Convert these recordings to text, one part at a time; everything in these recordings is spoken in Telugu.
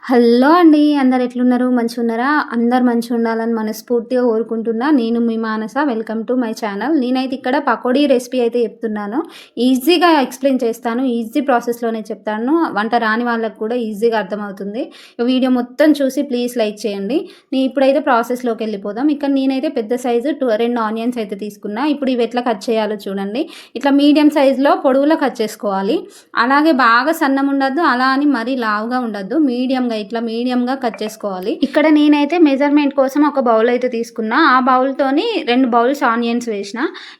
హలో అండి. అందరు ఎట్లున్నారు? మంచిగున్నారా? అందరూ మంచిగుండాలని మనస్ఫూర్తిగా కోరుకుంటున్నా. నేను మీ Manasa. Welcome to my channel. నేనైతే ఇక్కడ పకోడీ రెసిపీ అయితే చెప్తున్నాను. ఈజీగా ఎక్స్‌ప్లెయిన్ చేస్తాను. ఈజీ ప్రాసెస్‌లోనే చెప్తాను. వంట రాని వాళ్ళకి కూడా ఈజీగా అర్థమవుతుంది. వీడియో మొత్తం చూసి ప్లీజ్ లైక్ చేయండి. ఇప్పుడైతే ప్రాసెస్‌లోకి వెళ్ళిపోదాం. ఇక్కడ నేనైతే పెద్ద సైజు 2 ఆనియన్స్ అయితే తీసుకున్నా. ఇప్పుడు ఇవి ఎట్లా కట్ చేయాలో చూడండి. ఇట్లా మీడియం సైజులో పొడవులో కట్ చేసుకోవాలి. అలాగే బాగా సన్నం ఉండద్దు, అలా అని మరీ లావుగా ఉండద్దు. ఇట్లా మీడియంగా కట్ చేసుకోవాలి. ఇక్కడ నేనైతే మెజర్మెంట్ కోసం ఒక బౌల్ అయితే తీసుకున్నా. ఆ బౌల్తోని 2 బౌల్స్ ఆనియన్స్ వేసిన.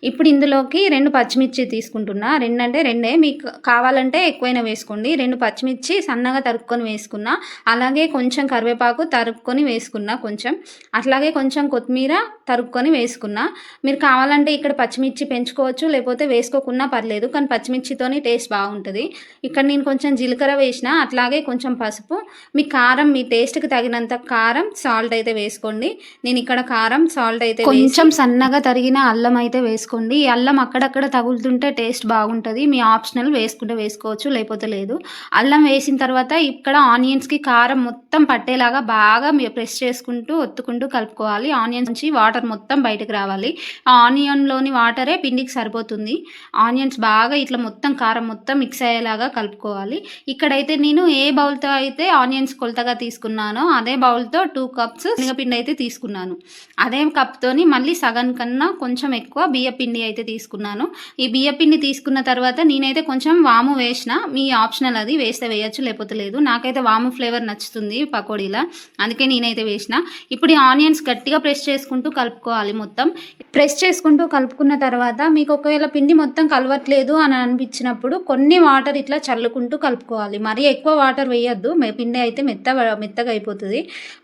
ఇప్పుడు ఇందులోకి 2 పచ్చిమిర్చి తీసుకుంటున్నా. 2 అంటే 2 మీకు కావాలంటే ఎక్కువైనా వేసుకోండి. 2 పచ్చిమిర్చి సన్నగా తరుక్కొని వేసుకున్నా. అలాగే కొంచెం కరివేపాకు తరుక్కొని వేసుకున్నా కొంచెం. అట్లాగే కొంచెం కొత్తిమీర తరుక్కొని వేసుకున్నా. మీరు కావాలంటే ఇక్కడ పచ్చిమిర్చి పెంచుకోవచ్చు, లేకపోతే వేసుకోకున్నా పర్లేదు. కానీ పచ్చిమిర్చితోని టేస్ట్ బాగుంటుంది. ఇక్కడ నేను కొంచెం జీలకర్ర వేసిన, అట్లాగే కొంచెం పసుపు, మీ కారం మీ టేస్ట్కి తగినంత కారం, సాల్ట్ అయితే వేసుకోండి. నేను ఇక్కడ కారం, సాల్ట్ అయితే కొంచెం సన్నగా తరిగిన అల్లం అయితే వేసుకోండి. ఈ అల్లం అక్కడక్కడ తగులుతుంటే టేస్ట్ బాగుంటుంది. మీ ఆప్షనల్ వేసుకుంటే వేసుకోవచ్చు, లేకపోతే లేదు. అల్లం వేసిన తర్వాత ఇక్కడ ఆనియన్స్కి కారం మొత్తం పట్టేలాగా బాగా ప్రెస్ చేసుకుంటూ ఒత్తుకుంటూ కలుపుకోవాలి. ఆనియన్స్ నుంచి వాటర్ మొత్తం బయటకు రావాలి. ఆ ఆనియన్లోని వాటరే పిండికి సరిపోతుంది. ఆనియన్స్ బాగా ఇట్లా మొత్తం కారం మొత్తం మిక్స్ అయ్యేలాగా కలుపుకోవాలి. ఇక్కడైతే నేను ఏ బౌల్తో అయితే ఆనియన్స్ కొలతగా తీసుకున్నానో అదే బౌల్తో 2 కప్స్ శనగపిండి అయితే తీసుకున్నాను. అదే కప్తోని మళ్ళీ సగం కన్నా కొంచెం ఎక్కువ బియ్యపిండి అయితే తీసుకున్నాను. ఈ బియ్యపిండి తీసుకున్న తర్వాత నేనైతే కొంచెం వాము వేసిన. మీ ఆప్షనల్, అది వేస్తే వేయచ్చు, లేకపోతే లేదు. నాకైతే వాము ఫ్లేవర్ నచ్చుతుంది పకోడీలా, అందుకే నేనైతే వేసిన. ఇప్పుడు ఈ ఆనియన్స్ గట్టిగా ప్రెస్ చేసుకుంటూ కలుపుకోవాలి. మొత్తం ప్రెస్ చేసుకుంటూ కలుపుకున్న తర్వాత మీకు ఒకవేళ పిండి మొత్తం కలవట్లేదు అని అనిపించినప్పుడు కొన్ని వాటర్ ఇట్లా చల్లుకుంటూ కలుపుకోవాలి. మరీ ఎక్కువ వాటర్ వేయద్దు, పిండి అయితే మెత్తగా అయిపోతుంది.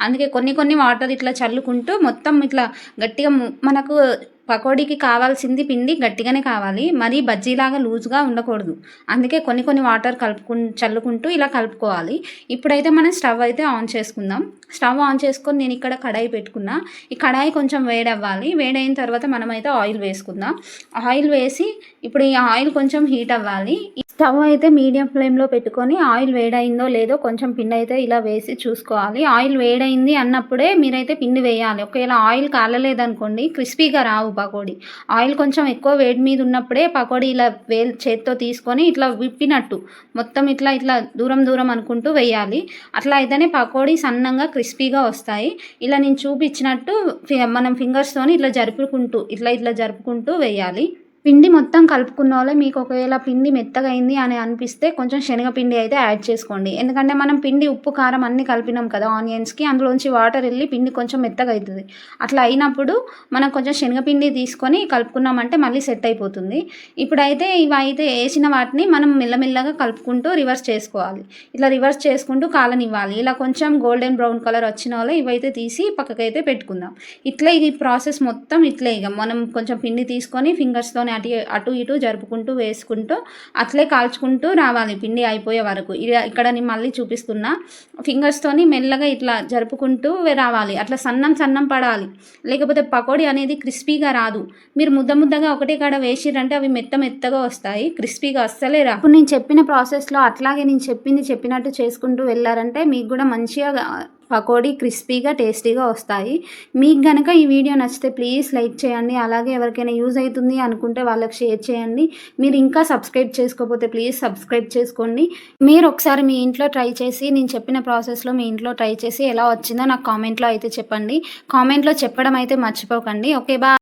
అందుకే కొన్ని వాటర్ ఇట్లా చల్లుకుంటూ మొత్తం ఇట్లా గట్టిగా మనకు పకోడీకి కావాల్సింది పిండి గట్టిగానే కావాలి, మరీ బజ్జీలాగా లూజ్గా ఉండకూడదు. అందుకే కొన్ని వాటర్ చల్లుకుంటూ ఇలా కలుపుకోవాలి. ఇప్పుడైతే మనం స్టవ్ అయితే ఆన్ చేసుకుందాం. స్టవ్ ఆన్ చేసుకొని నేను ఇక్కడ కడాయి పెట్టుకున్నా. ఈ కడాయి కొంచెం వేడవ్వాలి. వేడైన తర్వాత మనమైతే ఆయిల్ వేసుకుందాం. ఆయిల్ వేసి ఇప్పుడు ఈ ఆయిల్ కొంచెం హీట్ అవ్వాలి. స్టవ్ అయితే మీడియం ఫ్లేమ్లో పెట్టుకొని ఆయిల్ వేడైందో లేదో కొంచెం పిండి అయితే ఇలా వేసి చూసుకోవాలి. ఆయిల్ వేడైంది అన్నప్పుడే మీరైతే పిండి వేయాలి. ఒకవేళ ఆయిల్ కాలలేదనుకోండి క్రిస్పీగా రావు పకోడీ. ఆయిల్ కొంచెం ఎక్కువ వేడి మీద ఉన్నప్పుడే పకోడీ ఇలా చేత్తో తీసుకొని ఇట్లా విప్పినట్టు మొత్తం ఇట్లా దూరం అనుకుంటూ వేయాలి. అట్లా అయితేనే పకోడీ సన్నంగా క్రిస్పీగా వస్తాయి. ఇలా నేను చూపించినట్టు మనం ఫింగర్స్తోని ఇట్లా జరుపుకుంటూ వేయాలి. పిండి మొత్తం కలుపుకున్న వాళ్ళే మీకు ఒకవేళ పిండి మెత్తగా అయింది అని అనిపిస్తే కొంచెం శనగపిండి అయితే యాడ్ చేసుకోండి. ఎందుకంటే మనం పిండి ఉప్పు కారం అన్నీ కలిపినాం కదా ఆనియన్స్కి, అందులోంచి వాటర్ వెళ్ళి పిండి కొంచెం మెత్తగా అవుతుంది. అట్లా అయినప్పుడు మనం కొంచెం శనగపిండి తీసుకొని కలుపుకున్నామంటే మళ్ళీ సెట్ అయిపోతుంది. ఇప్పుడైతే ఇవైతే వేసిన వాటిని మనం మెల్లమెల్లగా కలుపుకుంటూ రివర్స్ చేసుకోవాలి. ఇట్లా రివర్స్ చేసుకుంటూ కాలనివ్వాలి. ఇలా కొంచెం గోల్డెన్ బ్రౌన్ కలర్ వచ్చిన వాళ్ళు ఇవైతే తీసి పక్కకైతే పెట్టుకుందాం. ఇట్లా ఈ ప్రాసెస్ మొత్తం ఇట్లే. ఇక మనం కొంచెం పిండి తీసుకొని ఫింగర్స్తో అటు ఇటు జరుపుకుంటూ వేసుకుంటూ అట్లే కాల్చుకుంటూ రావాలి పిండి అయిపోయే వరకు. ఇక్కడ నేను మళ్ళీ చూపిస్తున్నా. ఫింగర్స్తోని మెల్లగా ఇట్లా జరుపుకుంటూ రావాలి. అట్లా సన్నం పడాలి, లేకపోతే పకోడీ అనేది క్రిస్పీగా రాదు. మీరు ముద్దగా ఒకటే కాడ వేసిరంటే అవి మెత్తగా వస్తాయి, క్రిస్పీగా అస్సలే రా. ఇప్పుడు నేను చెప్పిన ప్రాసెస్లో అట్లాగే నేను చెప్పినట్టు చేసుకుంటూ వెళ్ళారంటే మీకు కూడా మంచిగా పకోడీ క్రిస్పీగా టేస్టీగా వస్తాయి. మీకు కనుక ఈ వీడియో నచ్చితే ప్లీజ్ లైక్ చేయండి. అలాగే ఎవరికైనా యూజ్ అవుతుంది అనుకుంటే వాళ్ళకి షేర్ చేయండి. మీరు ఇంకా సబ్స్క్రైబ్ చేసుకోకపోతే ప్లీజ్ సబ్స్క్రైబ్ చేసుకోండి. మీరు ఒకసారి మీ ఇంట్లో ట్రై చేసి, నేను చెప్పిన ప్రాసెస్లో మీ ఇంట్లో ట్రై చేసి ఎలా వచ్చిందో నాకు కామెంట్లో అయితే చెప్పండి. కామెంట్లో చెప్పడం అయితే మర్చిపోకండి. Okay, bye.